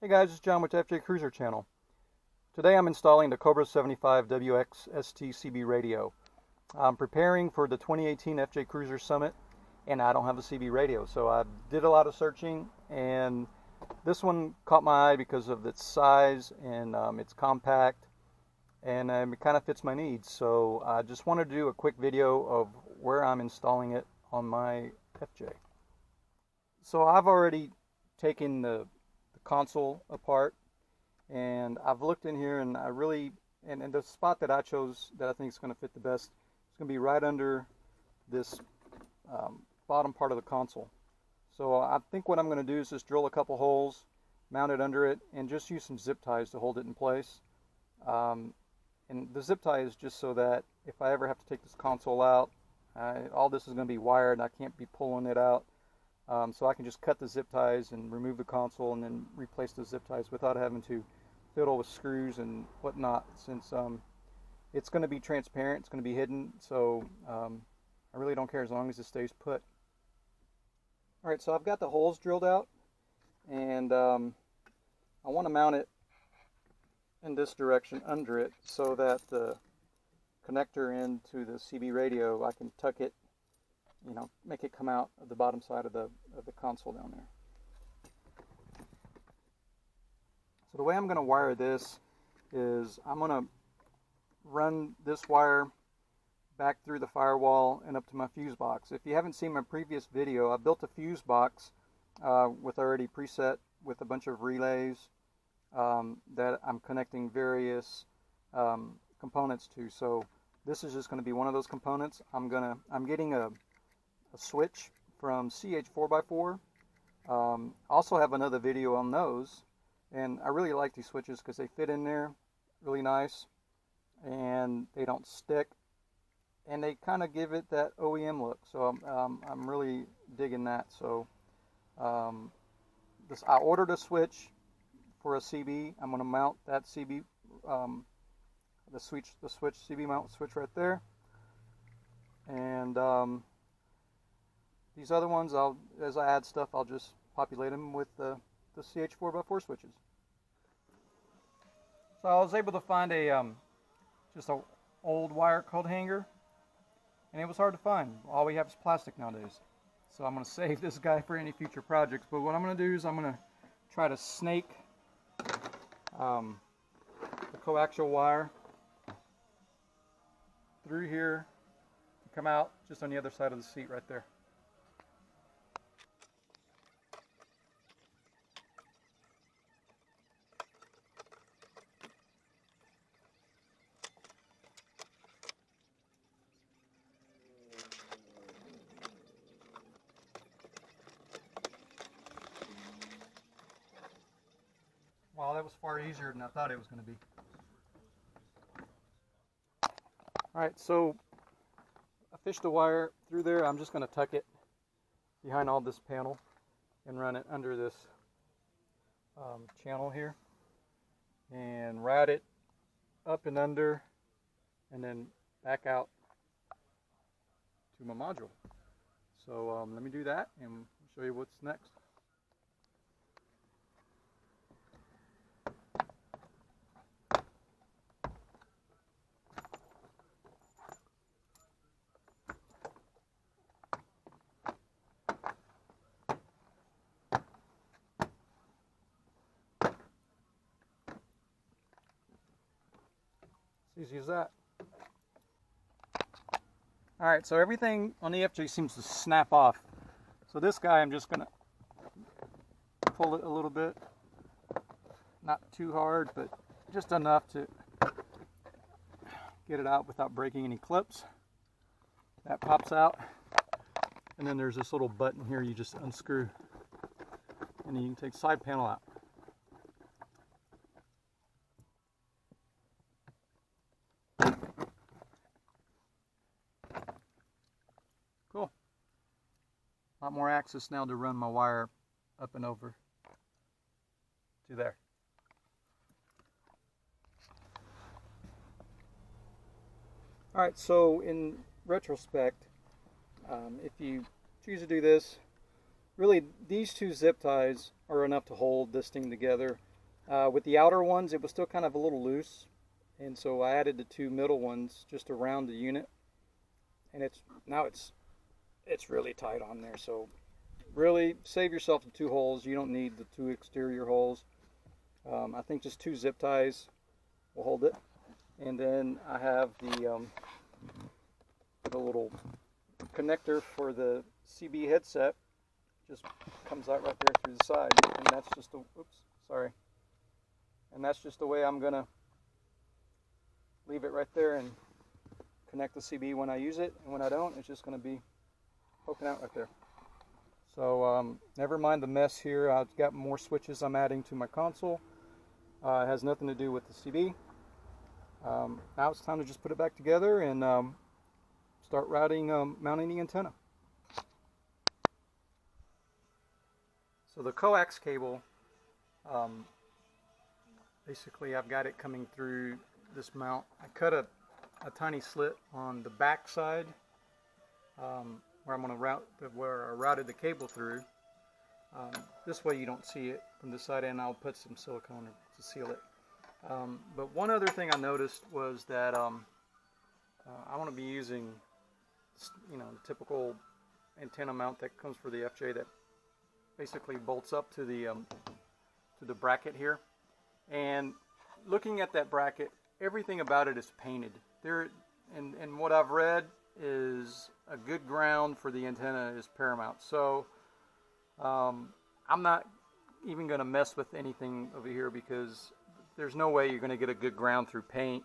Hey guys, it's John with the FJ Cruiser channel. Today I'm installing the Cobra 75 WX ST CB radio. I'm preparing for the 2018 FJ Cruiser Summit and I don't have a CB radio, so I did a lot of searching and this one caught my eye because of its size and it's compact and it kind of fits my needs. So I just wanted to do a quick video of where I'm installing it on my FJ. So I've already taken the console apart and I've looked in here and I really and the spot that I chose that I think is going to fit the best is going to be right under this bottom part of the console. So I think what I'm going to do is just drill a couple holes, mount it under it, and just use some zip ties to hold it in place. And the zip tie is just so that if I ever have to take this console out, all this is going to be wired and I can't be pulling it out. So I can just cut the zip ties and remove the console and then replace the zip ties without having to fiddle with screws and whatnot, since it's going to be transparent, it's going to be hidden, so I really don't care as long as it stays put. Alright, so I've got the holes drilled out and I want to mount it in this direction under it so that the connector into the CB radio, I can tuck it, you know, make it come out of the bottom side of the console down there. So the way I'm going to wire this is I'm going to run this wire back through the firewall and up to my fuse box. If you haven't seen my previous video, I built a fuse box with already preset with a bunch of relays that I'm connecting various components to. So this is just going to be one of those components. I'm getting a switch from CH4x4. Also have another video on those, and I really like these switches because they fit in there really nice and they don't stick and they kind of give it that OEM look, so I'm really digging that. So I ordered a switch for a CB. I'm going to mount that CB, the switch CB mount switch right there, and these other ones, as I add stuff, I'll just populate them with the CH4x4 switches. So I was able to find just an old wire coat hanger, and it was hard to find. All we have is plastic nowadays. So I'm going to save this guy for any future projects. But what I'm going to do is I'm going to try to snake the coaxial wire through here to come out just on the other side of the seat right there. Wow, that was far easier than I thought it was going to be. Alright, so I fished the wire through there. I'm just going to tuck it behind all this panel and run it under this channel here and route it up and under and then back out to my module. So let me do that and show you what's next. Easy as that. Alright, so everything on the FJ seems to snap off. So this guy, I'm just going to pull it a little bit. Not too hard, but just enough to get it out without breaking any clips. That pops out. And then there's this little button here you just unscrew. And then you can take the side panel out. Cool. A lot more access now to run my wire up and over to there. Alright, so in retrospect, if you choose to do this, really these two zip ties are enough to hold this thing together. With the outer ones, it was still kind of a little loose, and so I added the 2 middle ones just around the unit, and now it's really tight on there. So really save yourself the 2 holes. You don't need the 2 exterior holes. I think just 2 zip ties will hold it. And then I have the little connector for the CB headset. Just comes out right there through the side, and that's just a and that's just the way I'm gonna leave it right there and connect the CB when I use it, and when I don't, it's just gonna be poking out right there. So never mind the mess here. I've got more switches I'm adding to my console. It has nothing to do with the CB. Now it's time to just put it back together and start mounting the antenna. So the coax cable, basically I've got it coming through this mount. I cut a tiny slit on the back side where I'm going to where I routed the cable through. This way you don't see it from this side, and I'll put some silicone to seal it. But one other thing I noticed was that I want to be using, the typical antenna mount that comes for the FJ that basically bolts up to the bracket here. And looking at that bracket, everything about it is painted. And what I've read is a good ground for the antenna is paramount. So I'm not even going to mess with anything over here, because there's no way you're going to get a good ground through paint,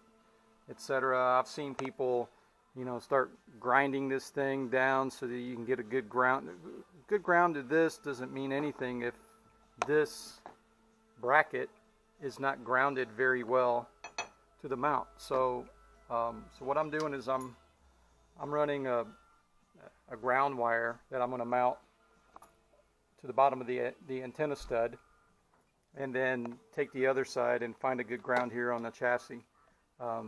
etc. I've seen people, start grinding this thing down so that you can get a good ground. Good ground to this doesn't mean anything if this bracket is not grounded very well to the mount. So what I'm doing is I'm running a ground wire that I'm going to mount to the bottom of the antenna stud, and then take the other side and find a good ground here on the chassis.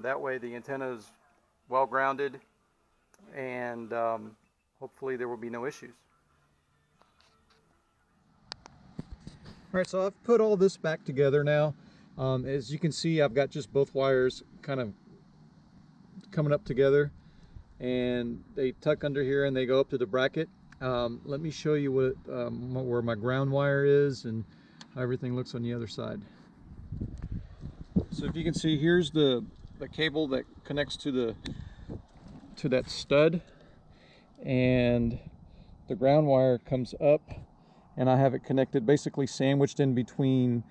That way the antenna is well grounded, and hopefully there will be no issues. Alright, so I've put all this back together now. As you can see, I've got just both wires kind of coming up together, and they tuck under here and they go up to the bracket. Let me show you where my ground wire is and how everything looks on the other side. So if you can see, here's the cable that connects to that stud, and the ground wire comes up, and I have it connected, basically sandwiched in between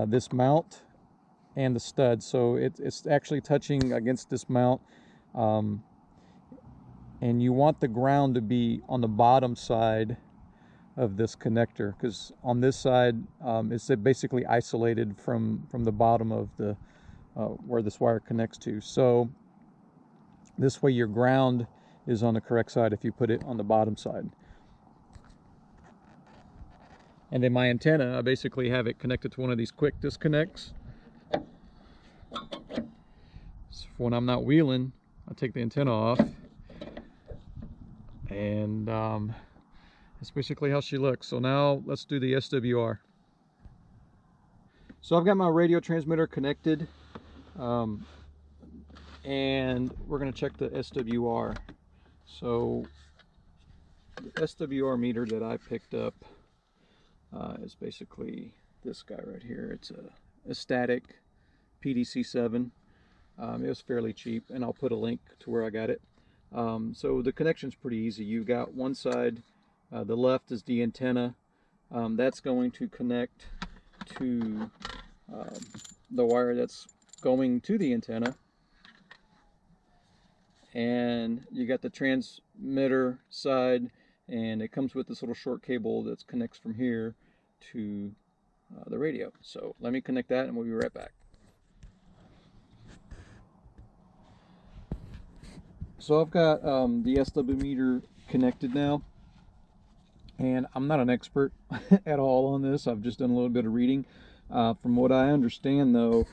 this mount and the stud. So it's actually touching against this mount, and you want the ground to be on the bottom side of this connector, because on this side it's basically isolated from the bottom of the where this wire connects to. So this way your ground is on the correct side if you put it on the bottom side. And then my antenna, I basically have it connected to one of these quick disconnects. So when I'm not wheeling, I take the antenna off, and that's basically how she looks. So now let's do the SWR. So I've got my radio transmitter connected, and we're going to check the SWR. So the SWR meter that I picked up is basically this guy right here. It's a static PDC7. It was fairly cheap, and I'll put a link to where I got it. So the connection's pretty easy. You've got one side, the left is the antenna. That's going to connect to the wire that's going to the antenna. And you got the transmitter side, and it comes with this little short cable that connects from here to the radio. So let me connect that and we'll be right back. So I've got the SW meter connected now, and I'm not an expert at all on this. I've just done a little bit of reading. From what I understand though,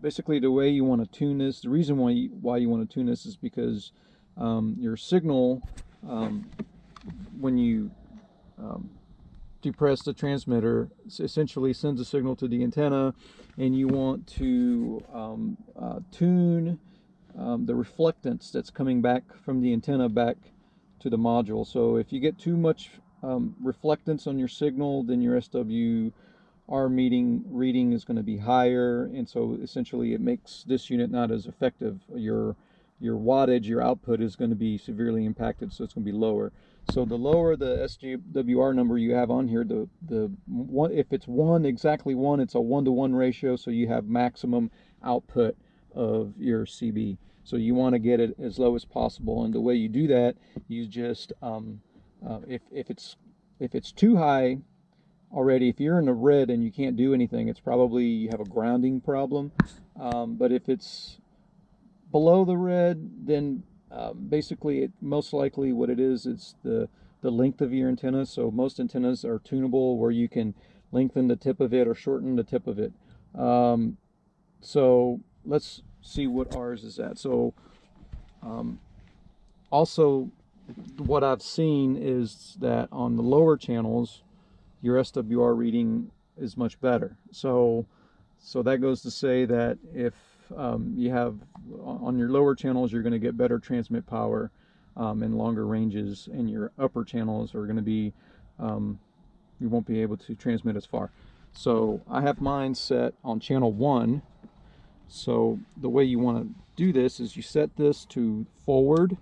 basically the way you want to tune this, the reason why you want to tune this is because your signal, when you depress the transmitter, essentially sends a signal to the antenna, and you want to tune the reflectance that's coming back from the antenna back to the module. So if you get too much reflectance on your signal, then your SWR reading is going to be higher, and so essentially it makes this unit not as effective. Your wattage, your output is going to be severely impacted, so it's going to be lower. So the lower the SWR number you have on here, the one, if it's exactly one, it's a 1-to-1 ratio, so you have maximum output of your CB. So you want to get it as low as possible, and the way you do that, you just if it's too high already, if you're in the red and you can't do anything, it's probably you have a grounding problem. But if it's below the red, then basically most likely what it is, it's the length of your antenna. So most antennas are tunable where you can lengthen the tip of it or shorten the tip of it. So let's see what ours is at. So also what I've seen is that on the lower channels your SWR reading is much better. So that goes to say that if you have on your lower channels, you're going to get better transmit power and longer ranges, and your upper channels are going to be you won't be able to transmit as far. So I have mine set on channel 1. So the way you want to do this is you set this to forward,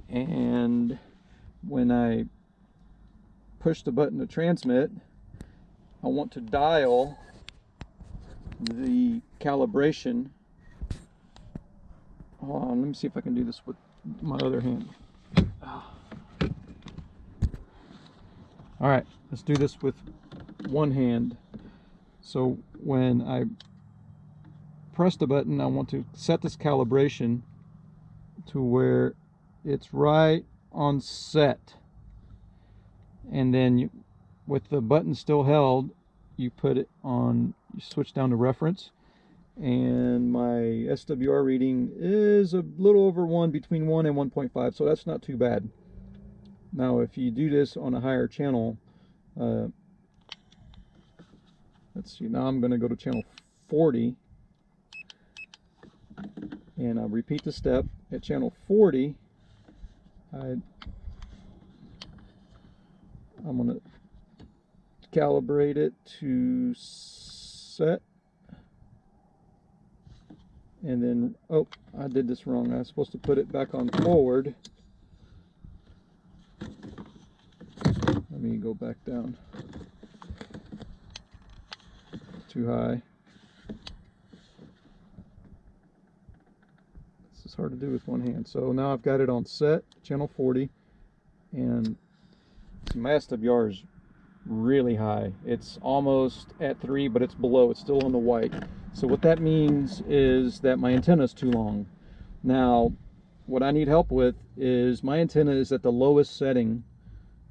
and when I push the button to transmit, I want to dial the calibration. Hold on, let me see if I can do this with my other hand. Alright, let's do this with one hand. So when I press the button, I want to set this calibration to where it's right on set, and then with the button still held, you put it on, you switch down to reference, and my SWR reading is a little over 1, between 1 and 1.5, so that's not too bad. Now if you do this on a higher channel, let's see, now I'm going to go to channel 40, and I'll repeat the step. At channel 40, I'm going to calibrate it to set, and then, oh, I did this wrong. I was supposed to put it back on forward. Let me go back down. Too high. This is hard to do with one hand. So now I've got it on set, channel 40, and my SWR is really high. It's almost at 3, but it's below. It's still on the white. So what that means is that my antenna is too long. Now, what I need help with is my antenna is at the lowest setting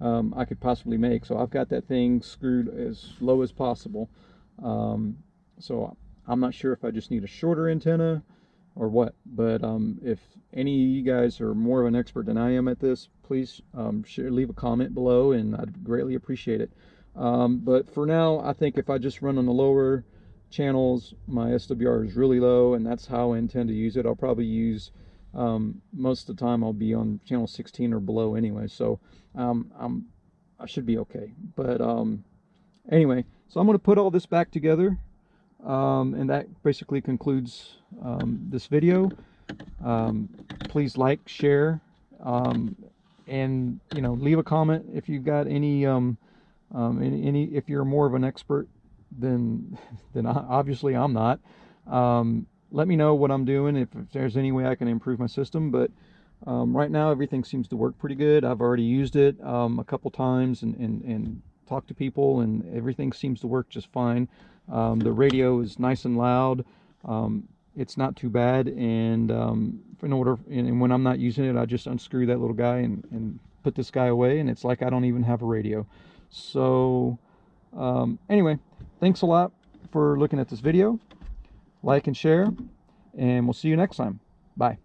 I could possibly make. So I've got that thing screwed as low as possible. So I'm not sure if I just need a shorter antenna or what, but if any of you guys are more of an expert than I am at this, please leave a comment below, and I'd greatly appreciate it. But for now, I think if I just run on the lower channels, my SWR is really low, and that's how I intend to use it. I'll probably use, most of the time I'll be on channel 16 or below anyway, so I should be okay. But anyway, so I'm going to put all this back together, and that basically concludes this video. Please like, share, and leave a comment if you've got any if you're more of an expert than obviously I'm not. Let me know what I'm doing, if there's any way I can improve my system. But right now everything seems to work pretty good. I've already used it a couple times and talked to people, and everything seems to work just fine. The radio is nice and loud. It's not too bad, and when I'm not using it, I just unscrew that little guy and put this guy away, and it's like I don't even have a radio. So anyway, thanks a lot for looking at this video. Like and share, and we'll see you next time. Bye.